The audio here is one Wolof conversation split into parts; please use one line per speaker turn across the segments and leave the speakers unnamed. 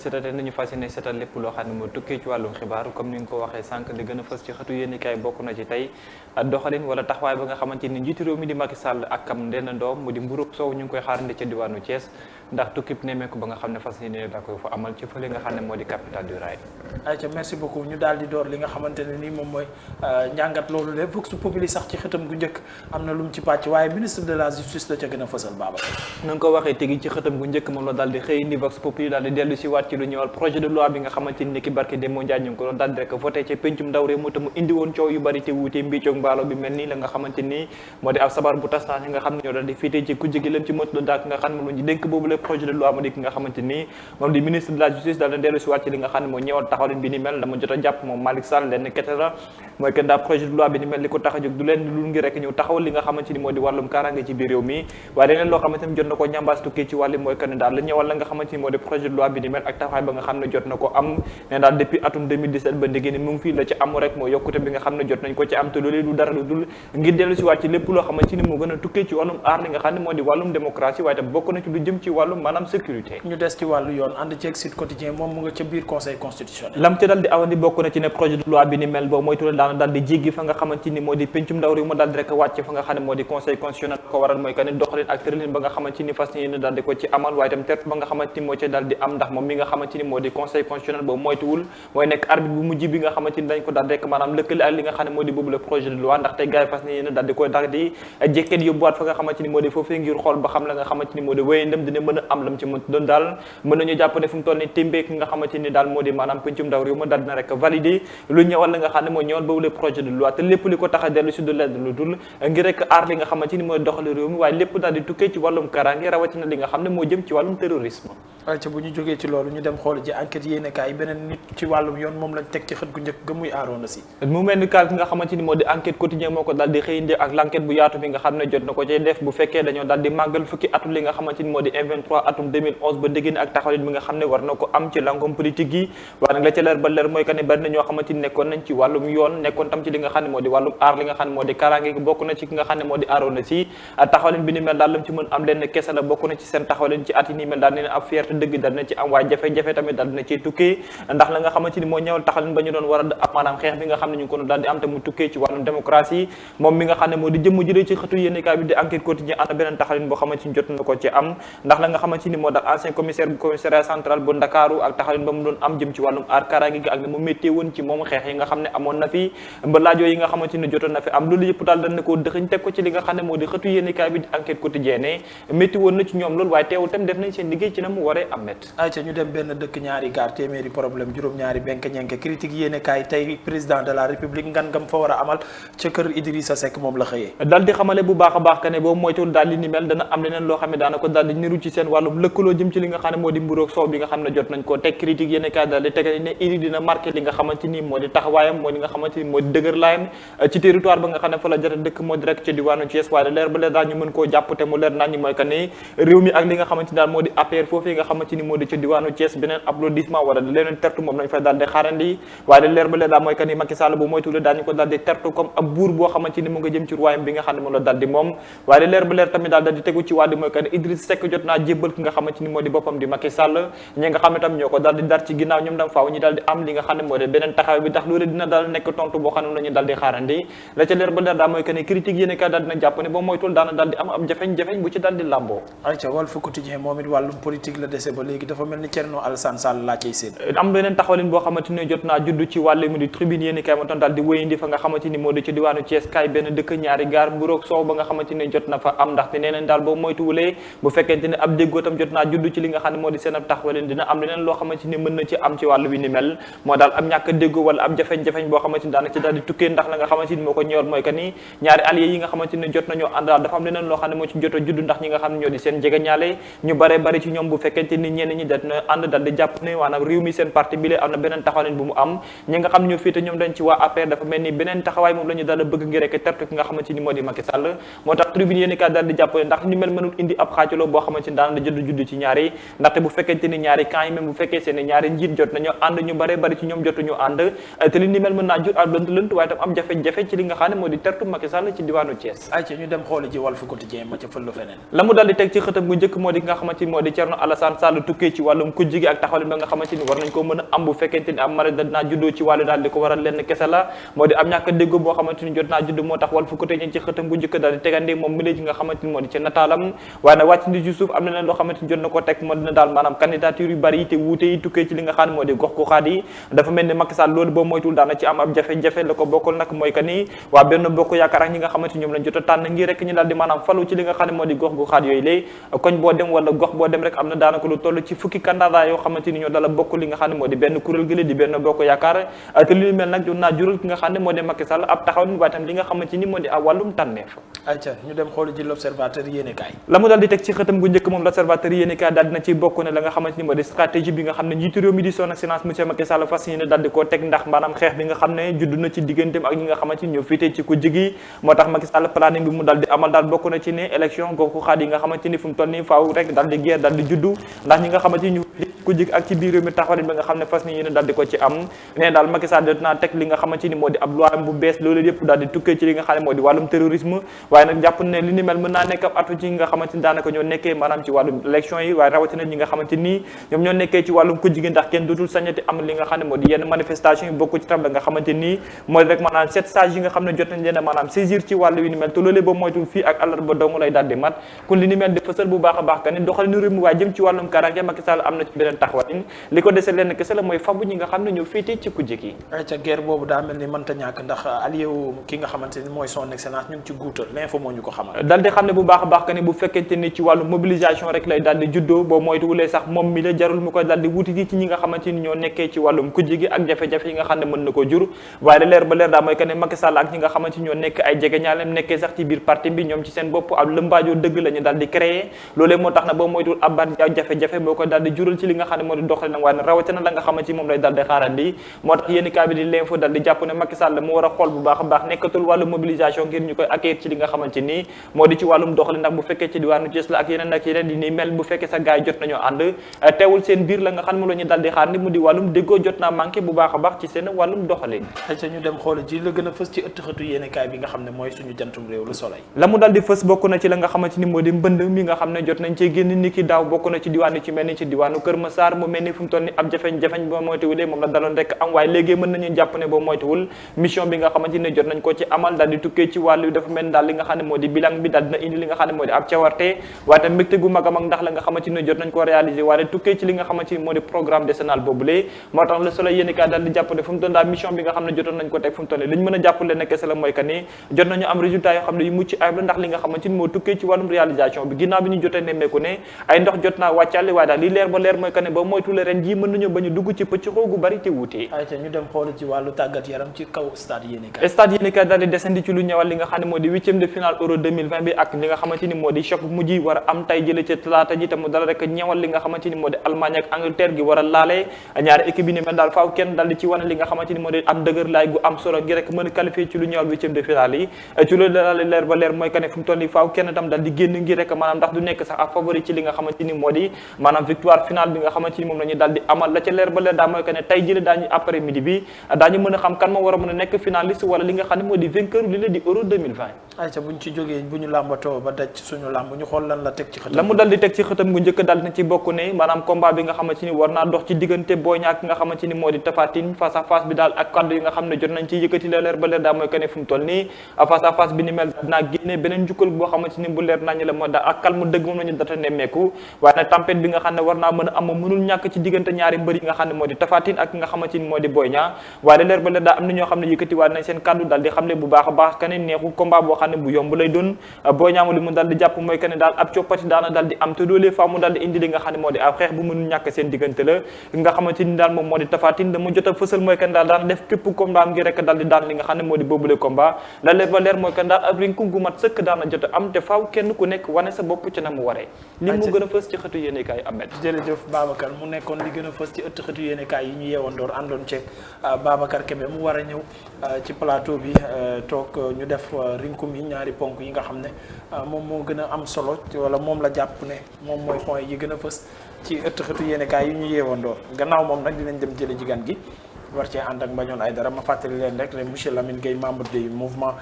seetate nañu fas yéene seetal lépp loo xam ne moo tukkee ci wàllum xibaar comme ni nga ko waxee sànq li gën a fës ci xëtu yéenekaay bokk na ci tey doxalin wala taxawaay ba nga xamante ni njiitu réew mi di Macky Sall ak kam ndenn ndoom mu di Mburoog Sow ñu ngi koy xaarandi ca diwaanu Thiès ndax tukkib nemmeeku ba nga xam ne fas yéene da koy fa amal ci fële nga xam ne moo di capitale du rail.
ayca merci beaucoup ñu daal di door li nga xamante ne nii moom mooy njàngat loolu de Vox Populi sax ci xëtam gu njëkk am na lu mu ci pàcc waaye ministre de la justice la ca gën a fësal baaba
na nga ko waxee tegi ci xëtam gu njëkk moom la daal di xëy ni Vox Populi daal di dellu si waat ci lu ñëwal projet de loi bi nga xamante ni ki barke Demba Ndiaye ñu ngi ko doon daal di rek voté ca pencum ndaw réew mu te mu indi woon coow yu bari te wuute mbiicoog mbaalo bi mel ni la nga xamante ni moo di ab sabar bu tas naa nga xam ne ñoo daal di féetee ci kujje gi lam ci mot daak nga xam ne moom la ñu dénk boobu le projet de loi mu di ki nga xamante ni moom di ministre de la justice daal di dellu si waat ci li nga xam ne moo ñëwal taxawalin bi ni mel dama jot a jàpp moom Malick Sall lenn kete la mooy que daa projet de loi bi ni mel li ko tax a jóg du leen lu ngi rek ñëw taxawal li nga xamante ni moo di wàllum kaaraange ci biir réew mi waaye leneen loo xamante ni jot na ko ñambaas tukkee ci wàlli mooy que ne daal la ñëwal la nga xamante ni moo di projet de loi bi ni mel ak taxawaay ba nga xam ne jot na ko am ne daal depuis atum 2017 ba ndégé ni mu ngi fii la ci am rek mooy yokkute bi nga xam ne jot nañ ko ci am te loolu du dara lu dul ngir dellu si waat ci lépp loo xamante ni moo gën a tukkee ci wàllum aar li nga xam ne moo di wàllum démocratie waaye tam bokk na ci lu jëm ci wàllum maanaam sécurité.
ñu des ci wàllu yoon ànd ceeg Sud Quotidien moom mu nga ca biir conseil constitutionnel
lam ca dal di awandi bokk na ci ne projet de loi bi ni mel boobu mooy tuddee daana daal di jéggi fa nga xamante ni moo di pencum ndaw réew ma daal di rek wàcc fa nga xam ne moo di conseil constitutionnel ko waral mooy que ne doxalin ak tëralin ba nga xamante ni fas yéene daal di ko ci amal waaye tam tertu ba nga xamante ni moo ca daal di am ndax moom mi nga xamante ni moo di conseil constitutionnel boobu moytuwul mooy nekk arbitre bu mujj bi nga xamante ni dañ ko daal rek maanaam lëkkale ak li nga xam ne moo di boobu le projet de loi ndax tey gars yi fas yéene daal di koy daal di jekket yóbbuwaat fa nga xamante ni moo di foofee ngir xool ba xam la nga xamante ni moo di wéye ndem dina mën a am lam ci mën doon daal mën nañu jàpp ne fu mu toll ni témbéek nga xamante ni daal moo di maanaam pencum ndaw réew ma daal dina rek validé lu ñëwal la nga xam ne moo ñëwal boobu le projet de loi te lépp li ko tax a dellu si du ledd lu dul ngir rek aar li nga xamante ni mooy doxali réew mi waaye lépp daal di tukkee ci wàllum kaaraange rawatina li nga xam ne moo jëm ci wàllum terrorisme.
ayca bu ñu jógee ci loolu ñu dem xool ji enquête yéenekaay beneen nit ci wàllum yoon moom lañ teg ci xët gu njëkk ga muy Arona Sy
mu mel ni kaal ki nga xamante ni moo di enquête quotidien moo ko daal di xëy indi ak l'enquête bu yaatu bi nga xam ne jot na ko cay def bu fekkee dañoo daal di màggal fukki atum li nga xamante ni moo di M23 atum 2011 ba dégg ak taxawalin bi nga xam ne war na ko am ci langum politique yi waaye nag la ca leer ba leer mooy que ne bari na ñoo xamante ni nekkoon nañ ci wàllum yoon nekkoon tam ci li nga xam ne moo di wàllum aar li nga xam ne moo di kaaraange gi bokk na ci ki nga xam ne moo di Arona Sy taxawalin bi ni mel daal lam ci mën am leen kese la bokk na ci seen taxawalin ci at yi ni mel daal ne ab fierté dëgg daal na ci am waaye jafe-jafe tamit daal dina ciy tukkee ndax la nga xamante ni moo ñëwal taxalin ba ñu doon war a maanaam xeex bi nga xam ne ñu ngi ko daal di am te mu tukkee ci wàllum démocratie moom mi nga xam ne moo di jëmm jëlee ci xëtu yéenekaay bi di enquête quotidien am na beneen taxalin boo xamante ni jot na ko ci am ndax la nga xamante ni moo daal ancien commissaire bu commissariat central bu Ndakaaru ak taxalin ba mu doon am jëm ci wàllum aar kaaraange gi ak ne mu méttee woon ci moom xeex yi nga xam ne amoon na fi ba laajoo yi nga xamante ni jotoon na fi am loolu yëpp daal dañ ne ko dëxëñ teg ko ci li nga xam ne moo di xëtu yéenekaay bi di enquête quotidien ne métti woon na ci ñoom loolu waaye teewul tam def nañ seen liggéey ci na mu waree am met
ayca ñu dem benn dëkk ñaari gaar téeméeri problème juróom-ñaari benk ñenke critique yéenekaay tey président de la république ngan ngam fa war a amal ca kër Idrissa Seck moom la xëyee
daal di xamale bu baax a baax que ne boobu moytuwul daal li ni mel dana am leneen loo xam ne daana ko daal di niru ci seen wàllum lëkkaloo jëm ci li nga xam ne moo di Mburoog Sow bi nga xam ne jot nañ koo teg critique yéenekaay daal di tegal ne Idi dina marqué li nga xamante ni moo di taxawaayam moo li nga xamante ni moo di dëgër laayam ci territoire ba nga xam ne fa la jot a dëkk moo di rek ci diwaanu Thiès waaye leer ba leer daal ñu mën koo jàpp te mu leer nañ ñi mooy que ne réew mi ak li nga xamante ni daal moo di APR foofu nga xamante ni moo di ci diwaanu Thiès beneen applaudissement wala leneen tertu moom lañ fay daal di xaarandi waaye leer ba leer daal mooy que ni Macky Sall bu moytuwul daañu ko daal di tertu comme ab buur boo xamante ni mu nga jëm ci royaume bi nga xam ne moom la daal di moom waaye leer ba leer tamit daal di tegu ci wàllu mooy que ne Idriss Seck jot naa jébbal ki nga xamante ni moo di boppam di Macky Sall ñi nga xam ne tam ñoo ko daal di dar ci ginnaaw ñoom dam faaw ñi daal di am li nga xam ne moo di beneen taxaw bi tax loolu dina daal nekk tontu boo xam ne la ñu daal di xaarandi la ca leer ba leer daal mooy que ne critique yéen kay daal dina jàpp ne boo moytuwul daana daal di am ab jafeñ-jafeñ bu ci daal di làmboo
ayca Walf Quotidien moom it wàllum politique la dese ba léegi dafa mel ni Thierno Alassane Sall laa cay seen
am beneen taxawalin boo xamante ni jot naa judd ci wàllu mu di tribune yéen kay moo tax daal di wéyandi fa nga xamante ni moo di ci diwaanu Thiès kaay benn dëkk ñaari gaar Mburoog Sow ba nga xamante ni jot na fa am ndaxte nee nañ daal boobu moytuwulee bu fekkente ne ab déggoo tam jot naa judd ci li nga xam ne moo di seen ab taxawalin dina am leneen loo xamante ni mën na ci am ci wàllu wi ni mel moo daal am ñàkk déggoo wala am jafeñ-jafeñ boo xamante ni daanaka ci daal di tukkee ndax la nga xamante ni moo ko ñëwal mooy que ni ñaari alliés yi nga xamante ni jot nañoo ànd daal dafa am leneen loo xam ne moo ci jot a judd ndax ñi nga xam ne ñoo di seen jegeñaale ñu bare bari ci ñoom bu fekkente ni ñenn ñi dañ ànd daal di jàpp ne maanaam réew mi seen parti bi am na beneen taxawalin bu mu am ñi nga xam ne ñoo féete ñoom dañ ci waa APR dafa mel ni beneen taxawaay moom la ñu daal bëgg ngi rek tertu ki nga xamante ni moo di Macky Sall moo tax tribune yéen kaa daal di jàppale ndax ñu mel mënul indi ab xaajaloo boo xamante ni daan la judd ci ñaari ndaxte bu fekkente ni ñaari camp yi même bu fekkee seen ñaari njiit jot nañoo ànd ñu bare bari ci ñoom jotuñu ànd te li ni mel mën naa jur ab lënt waaye tam am jafe-jafe ci li nga xam ne moo di tertu Macky Sall ci diwaanu Thiès
ay ci ñu dem xooli ji Walf Quotidien ma ca fëllu feneen
la mu daal di teg ci xëtam bu njëkk moo di ki nga xamante ni moo di Thierno Alassane Sall tukkee ci wàllum kujje gi ak taxawalin ba nga xamante ni war nañ ko mën a am bu fekkente ni am mara dinaa juddoo ci wàllu daal di ko waral lenn kese la moo di am ñàkk déggoo boo xamante ni jot naa judd moo tax Walf Quotidien ci xëtam bu njëkk daal di tegande moom mi léegi nga xamante ni moo di ci nataalam waaye nag wàcc ndi ci suuf am na leen loo xamante ni jot na ko teg moo dina daal maanaam candidature yu bari yi te wuute yi tukkee ci li nga xam ne moo di gox goxaat yi dafa mel ni Macky Sall loolu boo moytul daana ci am ab jafe-jafe la ko bokkul nag mooy que ni waa benn bokk yaakaar ak ñi nga xamante ni ñoom lañ jot a tànn ngir rek ñu daal di maanaam falu ci li nga xam ne moo di gox goxaat yooyu lay koñ boo dem wala gox boo dem rek am na daanaka lu toll ci fukki candidat yoo xamante ni ñoo dala bokk li nga xam ne moo di benn kuréel gi la di benn bokk yaakaar te li mel nag naa jural ki nga xam ne moo di Macky Sall ab taxaw waaye tam li nga xamante ni moo di ab wàllum tànneef.
ayca ñu dem xooli ci l'observateur yéenekaay
la mu daal di teg ci xëtam gu njëkk moom l'observateur yéenekaay daal dina ci bokk ne la nga xamante ni moo di stratégie bi nga xam ne njiitu réew mi di son excellence monsieur Macky Sall fas yéene daal di koo teg ndax maanaam xeex bi nga xam ne judd na ci digganteem ak ñi nga xamante ni ñoo féetee ci ku jigi moo tax Macky Sall planning bi mu daal di amal daal bokk na ci ne élection goxu xaat yi nga xamante ni fu mu toll nii faaw rek daal di guerre daal di juddu ndax ñi nga xamante ni ñu ku jig ak ci biir réew mi taxawalin bi nga xam ne fas ni yéene daal di ko ci am ne daal Macky Sall dinaa teg li nga xamante ni moo di ab loi bu bees loolu yëpp daal di tukkee ci li nga xam ne moo di wàllum terrorisme waaye nag jàpp ne li ni mel mën naa nekk ab atu ci nga xamante ni daanaka ñoo nekkee maanaam ci wàllum élection yi waaye rawatina ñi nga xamante ni ñoom ñoo nekkee ci wàllum ku jigi ndax kenn dootul sañati am li nga xam ne moo di yenn manifestation yi bokk ci tam la nga xamante ni mooy rek maanaam 7 sages yi nga xam ne jot nañ leen maanaam saisir ci wàllu wi ni mel te loolee ba moytul fii ak àllarba dong lay daal di mat kon li ni mel di fësal bu baax a baax ka ni doxalinu réew mi waaye jëm ci wàllum kaaraange Macky Sall am na ci beneen taxawatin li ko dese lenn kese la mooy fabu ñi nga xam ne ñoo féetee ci ku jigi
ayca guerre boobu daa mel ni mënta ñàkk ndax allié wu ki nga xamante ni mooy son excellence ñu ngi ci guutal l'info moo ñu ko xamal
daal di xam ne bu baax a baax que ni bu fekkente ni ci wàllu mobilisation rek lay daal di juddoo boo moytuwulee sax moom mi la jarul mu koy daal di wuti ji ci ñi nga xamante ni ñoo nekkee ci wàllum kujje gi ak jafe-jafe yi nga xam ne mën na ko jur waaye leer ba leer daa mooy que ne Macky Sall ak ñi nga xamante ni ñoo nekk ay jege ñaaleem nekkee sax ci biir parti bi ñoom ci seen bopp ab lëmbaajoo dëgg la ñu daal di créer loolee moo tax na boo moytuwul abban jafe-jafe boo koy daal di jural ci li nga xam ne moo di doxali nag waaye ne rawatina la nga xamante ni moom lay daal di xaarandi moo tax yéeni kaa bi di l'info daal di jàpp ne Macky Sall mu war a xool bu baax a baax nekkatul wàllu mobilisation ngir ñu koy accueillir ci li nga xamante ni moo di ci wàllum doxali ndax bu fekkee ci diwaanu Thiès la ak yeneen di ni mel bu fekkee sa gars yi jot nañoo ànd teewul seen biir la nga xam ne la ñu daal di xaar ni mu di wàllum déggoo jot naa manqué bu baax a baax ci seen wàllum doxalin
ayca ñu dem xool ci la gën a fës ci ëtt xëtu yéenekaay bi nga xam ne mooy suñu jantum réew Le Soleil
la mu daal di fës bokk na ci la nga xamante ni moo di mbënd mi nga xam ne jot nañ cee génn ni ki daaw bokk na ci diwaan yi ci mel ni ci diwaanu Kër Massar mu mel ni fu mu toll ni ab jafeñ-jafeñ boo moytuwulee moom la daloon rek am waaye léegi mën nañu jàpp ne boo moytuwul mission bi nga xamante ni jot nañ ko ci amal daal di tukkee ci wàllu dafa mel ni daal li nga xam ne moo di bilan bi daal dina indi li nga xam ne moo di ab cawarte waaye tam mbégte gu mag a mag ndax la nga xamante ni jot nañ ko réaliser waaye tukkee ci li nga xamante ni moo di programme décennal boobule moo tax Le Soleil yéeni kaa daal di jàpp ne fu mu toll daal mission bi nga xam ne jotoon nañ ko teg fu mu toll li ñu mën a jàpp leen kese la mooy que ni jot nañu am résultat yoo xam ne yu mucc ayib la ndax li nga xamante ni moo tukkee ci wàllum réalisation bi ginnaaw bi ñu jotee nemmeeku ne ay ndox jot naa wàccaale waaye daal li leer ba leer mooy que ne ba moytuwulee ren jii mën nañu bañu dugg ci pëcc xoo gu bari te wuute
ayca ñu dem xool ci wàllu tàggat yaram ci kaw stade yéenekaay
stade yéenekaay daal di descendi ci lu ñëwal li nga xam ne moo di 8e de finale Euro 2020 bi ak li nga xamante ni moo di choc mujj yi war a am tay jële ci talaata ji te mu dala rek ñëwal li nga xamante ni moo di Allemagne ak Angleterre gi war a laalee ñaari équipe yi ni mel daal faaw kenn daal di ci wane li nga xamante ni moo di am dëgër laay gu am solo gi rek mën a qualifié ci lu ñëwal 8e de finale yi ci loolu daal leer ba leer mooy que ne fu mu toll nii faaw kenn tam daal di génn ngir rek maanaam ndax du nekk sax ak favori ci li nga xamante ni moo di maanaam victoire finale bi nga xamante ni moom la ñu daal di amal la ca leer ba leer daa mooy que ne tay jële daañu après midi bi daañu mën a xam kan moo war a mën a nekk finaliste wala li nga xam ne moo di vainqueur li la di Euro 2020
ayca buñ ci jógee bu ñu làmbatoo ba daj suñu làmb ñu xool lan la teg ci xëtam
la mu dal di teg ci xëtam gu njëkk dal na ci bokk ne maanaam combat bi nga xamante ni war naa dox ci diggante Boy Niang nga xamante ni moo di Tapha Tine face à face bi daal ak kaddu yi nga xam ne jot nañ ci yëkkati la leer ba leer daa mooy que ne fu mu toll nii face à face bi ni mel dinaa génne beneen njukkal boo xamante ni bu leer nañu la moo daal ak calme dëgg moom la ñu data nemmeeku waaye nag tempête bi nga xam ne war naa mën a am mënul ñàkk ci diggante ñaari mbër yi nga xam ne moo di Tapha Tine ak nga xamante ni moo di Boy Niang waaye leer ba leer daa am na ñoo xam ne yëkkati waat nañ seen kaddu daal di xam ne bu baax a baax que ne neexu combat boo xam ne bu yomb lay doon Boy Niang li mu daal di jàpp mooy que ne daal ab coppati daana daal di am te doolee faa mu daal di indi li nga xam ne moo di ab xeex bu mënul ñàkk seen diggante la nga xamante ni daal moom moo di Tapha Tine dama jot a fësal mooy que ne daal daan def képp combat am ngi rek daal di daan li nga xam ne moo di boobule combat la leer ba leer mooy que ne daal ab rinku gu mat sëkk daana jot a am te faaw kenn ku nekk wane sa bopp ci na mu waree li mu gën a fës ci xëtu yéenekaay Ahmed
jërëjëf Babacar mu nekkoon li gën a fës ci ëtt xëtu yéenekaay yi ñu yeewandoor àndoon ceeg Babacar Kébé mu war a ñëw ci plateau bi toog ñu def rinkum yi ñaari ponk yi nga xam ne moom moo gën a am solo wala moom la jàpp ne moom mooy point yi gën a fës ci ëtt xëtu yéenekaay yi ñu yeewandoor gannaaw moom nag dinañ dem jële jigan gi war cee ànd ak Mbagnione Aïdara ma fàttali leen rek ne monsieur Lamine Gueye membre du mouvement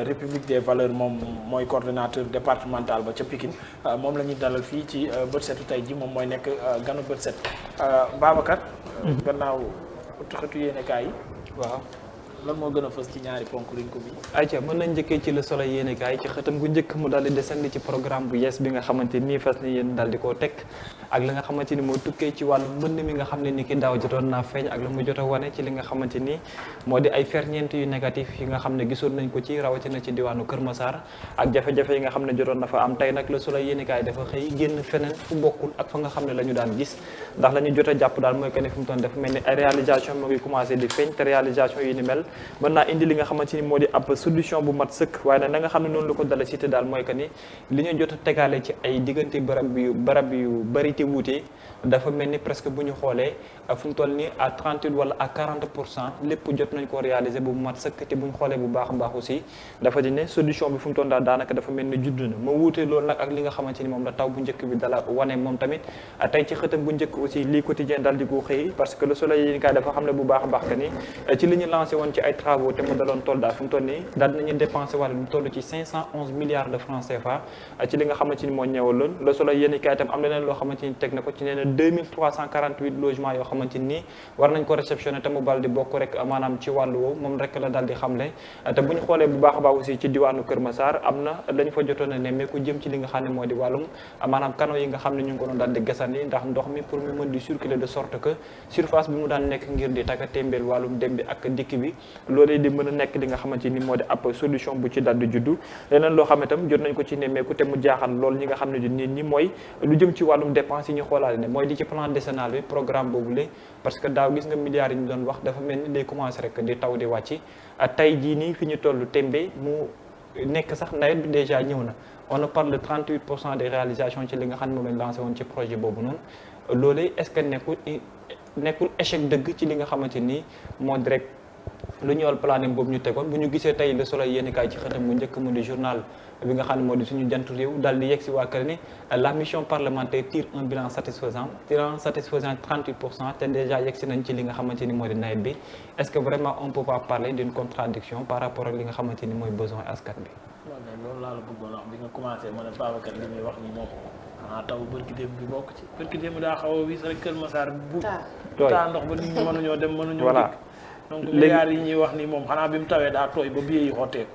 République des valeurs moom mooy coordonnateur départemental ba ca Pikine moom la ñuy dalal fii ci bët setu tey ji moom mooy nekk ganu bët set Babacar. gannaaw xëtu yéenekaay yi.
waaw.
lan moo gën a fës ci ñaari ponk liñ ko bi
ayca mën nañ njëkkee ci Le Soleil yéenekaay ci xëtam gu njëkk mu daal di desandi ci programme bu yees bi nga xamante nii fas ni yéen daal di koo teg ak li nga xamante ni moo tukkee ci wàllu mbënd mi nga xam ne ni ki daaw jotoon naa feeñ ak la mu jot a wane ci li nga xamante ni moo di ay ferñeent yu négatif yi nga xam ne gisoon nañ ko ci rawatina ci diwaanu Kër Massar ak jafe-jafe yi nga xam ne jotoon na fa am tey nag Le Soleil yéenekaay dafa xëy génn feneen fu bokkul ak fa nga xam ne la ñu daan gis ndax la ñu jot a jàpp daal mooy que ne fi mu toon dafa mel ni ay réalisation moo ngi commencé di feeñ te réalisation yi ni mel mën naa indi li nga xamante ni moo di ab solution bu mat sëkk waaye nag la nga xam ne noonu la ko dala cité daal mooy que ni li ñu jot a tegaale ci ay diggante barab yu bari te wuute dafa mel ni presque bu ñu xoolee fu mu toll nii à 38 wala à 40% lépp jot nañ koo réaliser bu mat sëkk te bu ñu xoolee bu baax a baax aussi dafa di ne solution bi fu mu toll daal daanaka dafa mel ni judd na ma wuute loolu nag ak li nga xamante ni moom la taw bu njëkk bi dala wane moom tamit tey ci xëtam bu njëkk aussi lii quotidien daal di ko xëy parce que Le Soleil yéen kaay dafa xam ne bu baax a baax que ni ci li ñu lancé woon ci ay travaux te mu daloon toll daal fu mu toll nii daal dinañu dépensé wala lu toll ci 511 milliards de francs CFA ci li nga xamante ni moo ñëwaloon Le Soleil yéen kaay itam am na leen loo xamante ni teg na ko ci nee na 2348 logements yoo xamante ni war nañ ko réceptionné te mu bal di bokk rek maanaam ci wàllu woowu moom rek la daal di xamle te bu ñu xoolee bu baax a baax aussi ci diwaanu Kër Massar am na lañ fa jotoon a nemmeeku jëm ci li nga xam ne moo di wàllum maanaam canaux yi nga xam ne ñu ngi ko doon daal di gasani ndax ndox mi pour mu mën di circuler de sorte que surface bi mu daan nekk ngir di taka témbeel wàllum dem bi ak dikk bi loolee di mën a nekk li nga xamante ni moo di ab solution bu ci daal di juddu leneen loo xam ne tam jot nañ ko ci nemmeeku te mu jaaxal loolu ñi nga xam ne di nit ñi mooy lu jëm ci wàllum dépense yi ñu xoolaale ne mooy di ci plan décennal bi programme boobu la parce que daaw gis nga milliards yi ñu doon wax dafa mel ni day commencé rek di taw di wàcc tey jii nii fi ñu toll tembe mu nekk sax nawet bi déjà ñëw na on ne parle de 38% des réalisations ci li nga xam ne moom lañ lancé woon ci projet boobu noonu loolee est-ce que nekkul échec dëgg ci li nga xamante ni moo di rek lu ñëwal planning boobu ñu tegoon bu ñu gisee tey Le Soleil yéenekaay ci xëtam bu njëkk mu di journal bi nga xam ne moo di suñu jant réew daal di yegg si waa kër ni la mission parlementaire tire un bilan satisfaisant 38% te déjà yegg si nañ ci li nga xamante ni moo di nawet bi est-ce que vraiment on peut pas parler d'une contradiction par rapport ak li nga xamante ni mooy besoin askan bi.
loolu laa la bëggoon wax bi nga commencé ma ne Babacar li muy wax ni moom taw bërki démb bi bokk ci bërki démb daa xaw a wis rek Kër Massar bu taa ndox ba nit ñi mënuñoo dem mënuñoo dikk donc milliards yi ñuy wax ni moom xanaa bi mu tawee daa tooy ba billet yi xotteeku